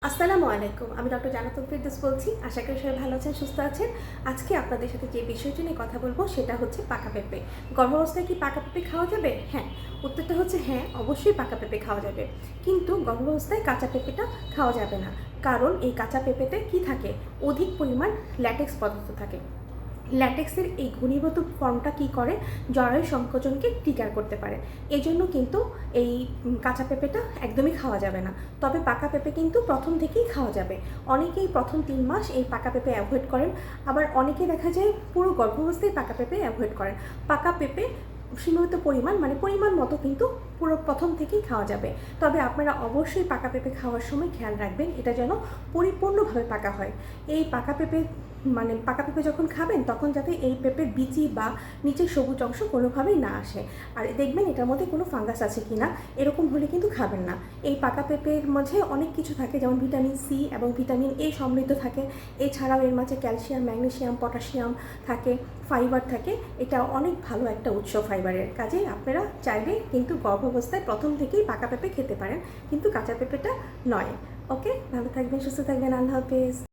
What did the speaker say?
আসসালামু আলাইকুম। আমি ডক্টর জান্নাতুল ফেরদৌস বলছি। আশা করি সবাই ভালো আছেন, সুস্থ আছেন। আজকে আপনাদের সাথে যে বিষয়টি নিয়ে কথা বলবো সেটা হচ্ছে পাকা পেঁপে। গর্ভাবস্থায় কি পাকা পেঁপে খাওয়া যাবে? হ্যাঁ, উত্তরটা হচ্ছে হ্যাঁ, অবশ্যই পাকা পেঁপে খাওয়া যাবে। কিন্তু গর্ভাবস্থায় কাঁচা পেঁপেটা খাওয়া যাবে না। কারণ এই কাঁচা পেঁপেতে কি থাকে? অধিক পরিমাণ ল্যাটেক্স পদার্থ থাকে। ল্যাটেক্সের এই ঘনীভূত ফর্মটা কি করে? জরায়ু সংকোচনকে ট্রিগার করতে পারে। এজন্য কিন্তু এই কাঁচা পেঁপেটা একদমই খাওয়া যাবে না। তবে পাকা পেঁপে কিন্তু প্রথম থেকেই খাওয়া যাবে। অনেকেই প্রথম ৩ মাস এই পাকা পেঁপে অ্যাভয়েড করেন, আবার অনেকে দেখা যায় পুরো গর্ভাবস্থায় পাকা পেঁপে অ্যাভয়েড করেন। পাকা পেঁপে সীমিত পরিমাণ পরিমাণ মতো কিন্তু পুরো প্রথম থেকেই খাওয়া যাবে। তবে আপনারা অবশ্যই পাকা পেঁপে খাওয়ার সময় খেয়াল রাখবেন এটা যেন পরিপূর্ণভাবে পাকা হয়। এই পাকা পেঁপে পাকা পেঁপে যখন খাবেন তখন যাতে এই পেঁপের বিচি বা নিচের সবুজ অংশ কোনোভাবেই না আসে। আর দেখবেন এটার মধ্যে কোনো ফাঙ্গাস আছে কি না, এরকম হলে কিন্তু খাবেন না। এই পাকা পেঁপের মধ্যে অনেক কিছু থাকে, যেমন ভিটামিন সি এবং ভিটামিন এ সমৃদ্ধ থাকে। এছাড়াও এর মাঝে ক্যালসিয়াম, ম্যাগনেসিয়াম, পটাশিয়াম থাকে, ফাইবার থাকে। এটা অনেক ভালো একটা উৎস ফাইবারের। কাজেই আপনারা চাইলে কিন্তু গর্ভাবস্থায় প্রথম থেকেই পাকা পেঁপে খেতে পারেন, কিন্তু কাঁচা পেঁপেটা নয়। ওকে, ভালো থাকবেন, সুস্থ থাকবেন, আল্লাহ হাফেজ।